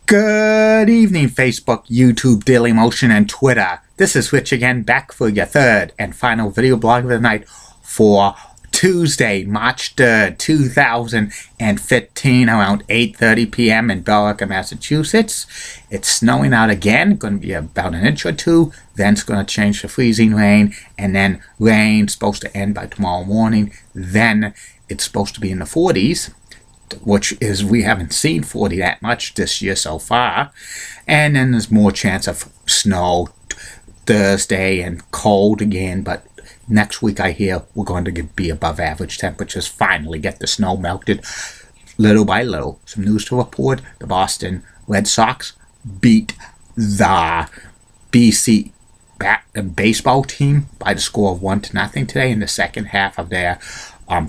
Good evening, Facebook, YouTube, Dailymotion, and Twitter. This is Rich again, back for your third and final video blog of the night for Tuesday, March 3rd, 2015, around 8:30 p.m. in Billerica, Massachusetts. It's snowing out again, going to be about an inch or two, then it's going to change to freezing rain, and then rain supposed to end by tomorrow morning, then it's supposed to be in the 40s. Which is, we haven't seen 40 that much this year so far. And then there's more chance of snow Thursday and cold again, but next week I hear we're going to be above average temperatures, finally get the snow melted little by little. Some news to report: the Boston Red Sox beat the BC baseball team by the score of 1-0 today in the second half of their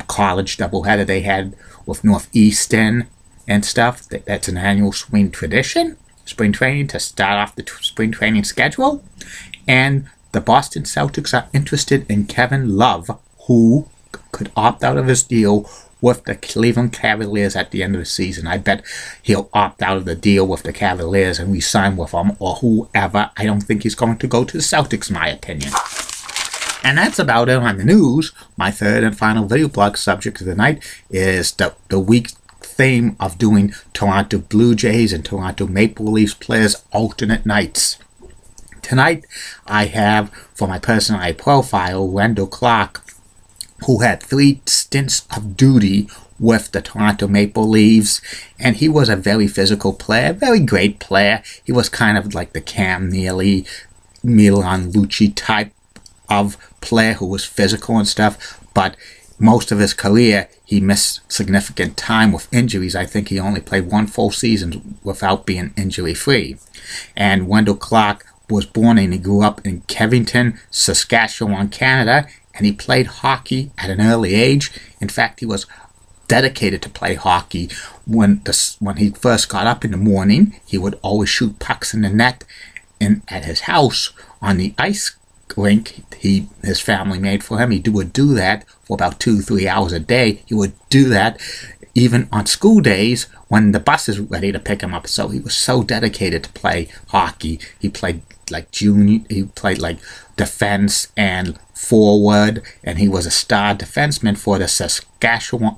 college doubleheader they had with Northeastern and stuff. That's an annual spring tradition, spring training, to start off the spring training schedule. And the Boston Celtics are interested in Kevin Love, who could opt out of his deal with the Cleveland Cavaliers at the end of the season. I bet he'll opt out of the deal with the Cavaliers and resign with them or whoever. I don't think he's going to go to the Celtics, in my opinion. And that's about it on the news. My third and final video blog subject of the night is the week theme of doing Toronto Blue Jays and Toronto Maple Leafs players alternate nights. Tonight, I have, for my personal profile, Wendell, who had 3 stints of duty with the Toronto Maple Leafs, and he was a very physical player, very great player. He was kind of like the Cam Neely, Milan Lucic type of player who was physical and stuff, but most of his career he missed significant time with injuries. I think he only played 1 full season without being injury free. And Wendell Clark was born and he grew up in Kevington, Saskatchewan, Canada, and he played hockey at an early age. In fact, he was dedicated to play hockey. When he first got up in the morning, he would always shoot pucks in the net at his house on the ice rink his family made for him. He would do that for about 2-3 hours a day. He would do that even on school days when the bus is ready to pick him up. So he was so dedicated to play hockey. He played like junior, he played like defense and forward, and he was a star defenseman for the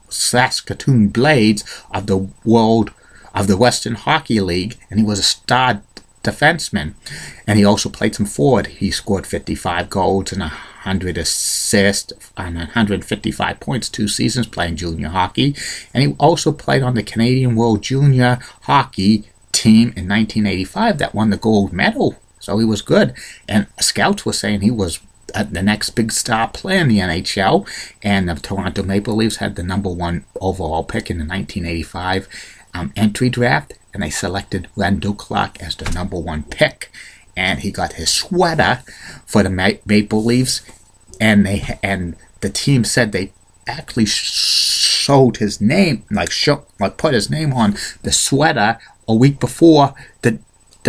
Saskatoon Blades of the Western Hockey League, and he was a star defenseman. And he also played some forward. He scored 55 goals and 100 assists and 155 points 2 seasons playing junior hockey. And he also played on the Canadian World Junior Hockey team in 1985 that won the gold medal. So he was good. And scouts were saying he was the next big star player in the NHL. And the Toronto Maple Leafs had the #1 overall pick in the 1985 entry draft, and they selected Wendell Clark as the #1 pick. And he got his sweater for the Maple Leafs, and the team said they actually showed his name, put his name on the sweater a week before the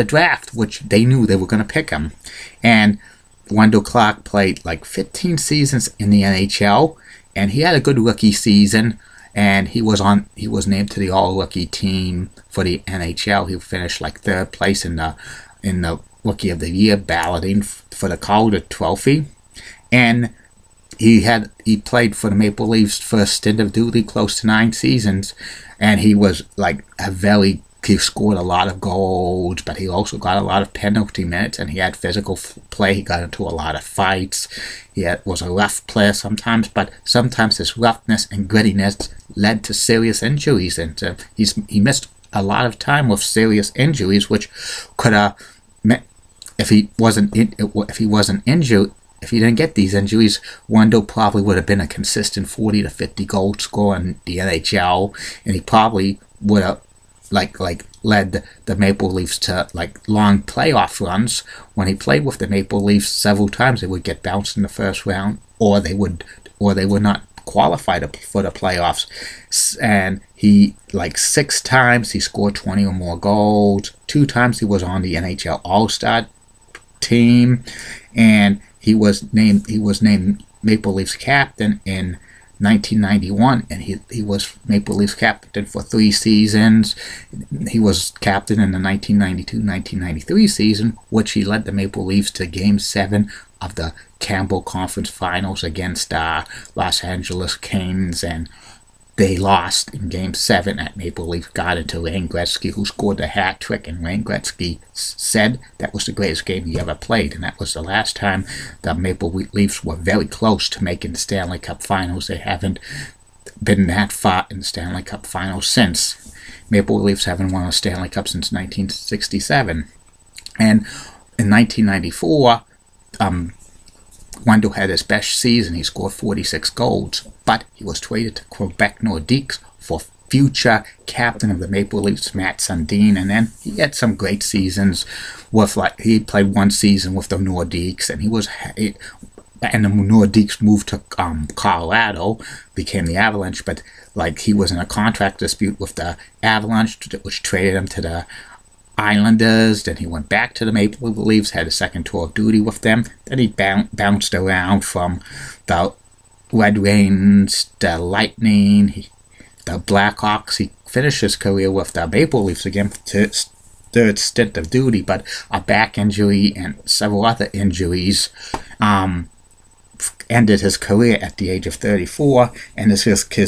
draft, which they knew they were going to pick him. And Wendell Clark played like 15 seasons in the NHL, and he had a good rookie season. And he was named to the All-Rookie team for the NHL. He finished like 3rd place in the Rookie of the Year balloting for the Calder Trophy. And he played for the Maple Leafs first stint of duty, close to 9 seasons, and he was like he scored a lot of goals, but he also got a lot of penalty minutes, and he had physical play. He got into a lot of fights. He was a rough player sometimes, but sometimes his roughness and grittiness led to serious injuries, and he missed a lot of time with serious injuries, which could have if he didn't get these injuries, Wendell probably would have been a consistent 40 to 50 goal scorer in the NHL, and he probably would have led the Maple Leafs to long playoff runs. When he played with the Maple Leafs several times, they would get bounced in the first round, or they would not qualify for the playoffs. And he 6 times he scored 20 or more goals. 2 times he was on the NHL All-Star team, and he was named Maple Leafs captain in 1991, and he was Maple Leafs captain for 3 seasons. He was captain in the 1992-1993 season, which he led the Maple Leafs to Game 7 of the Campbell Conference Finals against Los Angeles Kings, and they lost in Game 7 at Maple Leaf Garden to Wayne Gretzky, who scored the hat trick, and Wayne Gretzky said that was the greatest game he ever played, and that was the last time the Maple Leafs were very close to making the Stanley Cup Finals. They haven't been that far in the Stanley Cup Finals since. Maple Leafs haven't won a Stanley Cup since 1967. And in 1994, Wendell had his best season. He scored 46 goals, but he was traded to Quebec Nordiques for future captain of the Maple Leafs, Matt Sundin, and then he had some great seasons with, like, he played 1 season with the Nordiques, and and the Nordiques moved to Colorado, became the Avalanche, but like he was in a contract dispute with the Avalanche, which traded him to the Islanders. Then he went back to the Maple Leafs, had a second tour of duty with them. Then he bounced around from the Red Wings, the Lightning, the Blackhawks. He finished his career with the Maple Leafs again to his 3rd stint of duty, but a back injury and several other injuries ended his career at the age of 34, and his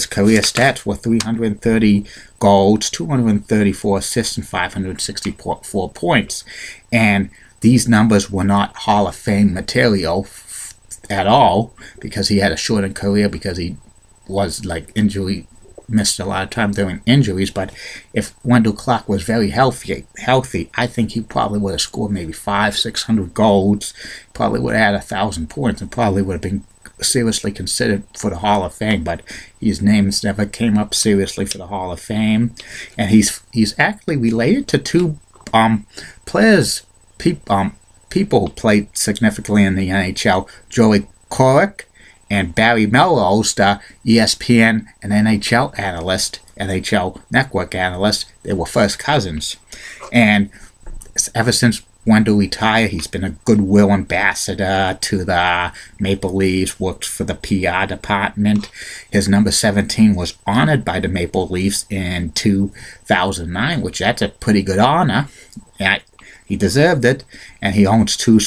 career stats were 330 goals, 234 assists, and 564 points. And these numbers were not Hall of Fame material at all, because he had a shortened career, because he was missed a lot of time during injuries. But if Wendell Clark was very healthy, I think he probably would have scored maybe 500-600 goals, probably would have had 1,000 points, and probably would have been seriously considered for the Hall of Fame. But his names never came up seriously for the Hall of Fame, and he's actually related to 2 players, people who played significantly in the NHL, Joey Korick and Barry Melrose, the ESPN and NHL Network analyst. They were first cousins. And ever since Wendell retired, he's been a goodwill ambassador to the Maple Leafs, worked for the PR department. His number 17 was honored by the Maple Leafs in 2009, which that's a pretty good honor. And he deserved it. And he owns 2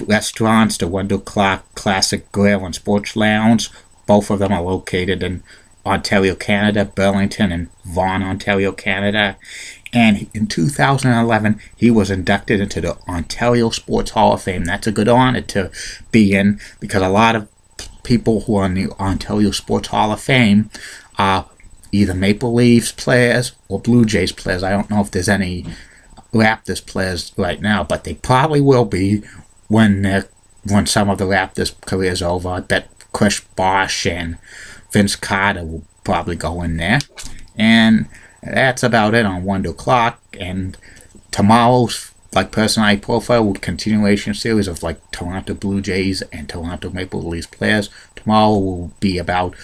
restaurants, the Wendell Clark Classic Grill and Sports Lounge. Both of them are located in Ontario, Canada, Burlington, and Vaughan, Ontario, Canada. And in 2011, he was inducted into the Ontario Sports Hall of Fame. That's a good honor to be in, because a lot of people who are in the Ontario Sports Hall of Fame are either Maple Leafs players or Blue Jays players. I don't know if there's any Raptors players right now, but they probably will be when some of the Raptors' careers over. I bet Chris Bosh and Vince Carter will probably go in there. And that's about it on Wendell Clark. And tomorrow's personality profile with continuation series of Toronto Blue Jays and Toronto Maple Leafs players. Tomorrow will be about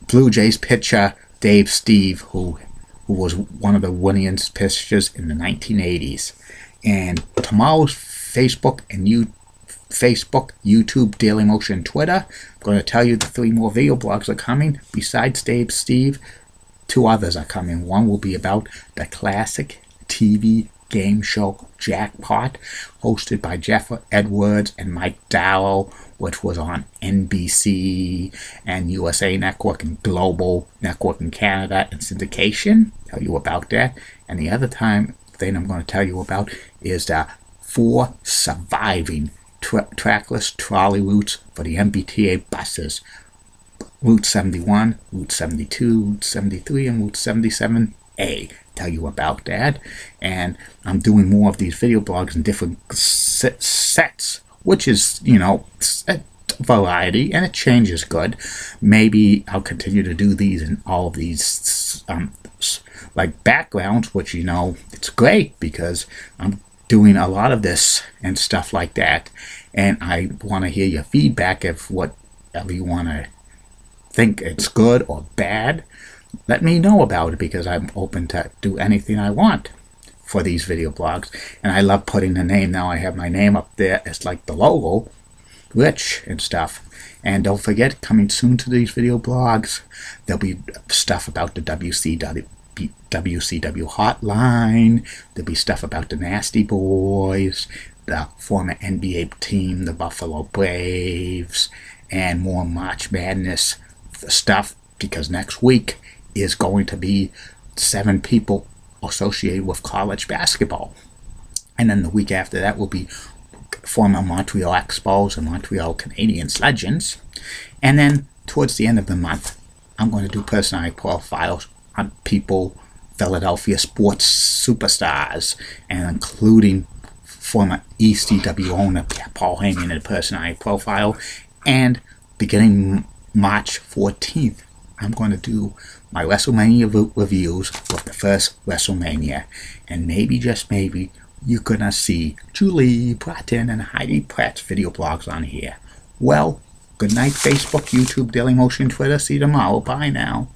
Blue Jays pitcher Dave Steve, who was one of the winningest pitchers in the 1980s. And tomorrow's Facebook, YouTube, Daily Motion, Twitter. I'm going to tell you the 3 more video blogs are coming. Besides Dave Steve, 2 others are coming. One will be about the classic TV game show Jackpot, hosted by Jeff Edwards and Mike Darrow, which was on NBC and USA Network and Global Network in Canada and syndication. Tell you about that. And the other thing I'm going to tell you about is the 4 surviving trackless trolley routes for the MBTA buses. Route 71, Route 72, Route 73, and Route 77A. Tell you about that. And I'm doing more of these video blogs in different sets, which is, a variety, and it changes good. Maybe I'll continue to do these in all of these backgrounds, which it's great because I'm doing a lot of this and stuff like that, and I want to hear your feedback. If whatever you want to think it's good or bad, let me know about it, because I'm open to do anything I want for these video blogs. And I love putting the name. Now I have my name up there as the logo, rich and stuff. And don't forget, coming soon to these video blogs, there'll be stuff about the WCW hotline. There'll be stuff about the Nasty Boys, the former NBA team, the Buffalo Braves, and more March Madness stuff, because next week is going to be 7 people associated with college basketball. And then the week after that will be former Montreal Expos and Montreal Canadiens legends. And then towards the end of the month, I'm going to do personality profiles on people, Philadelphia sports superstars, and including former ECW owner Paul Heyman in a personality profile. And beginning March 14th, I'm going to do my WrestleMania reviews with the first WrestleMania. And maybe, just maybe, you're going to see Julie Bratton and Heidi Pratt's video blogs on here. Well, good night, Facebook, YouTube, Dailymotion, Twitter. See you tomorrow. Bye now.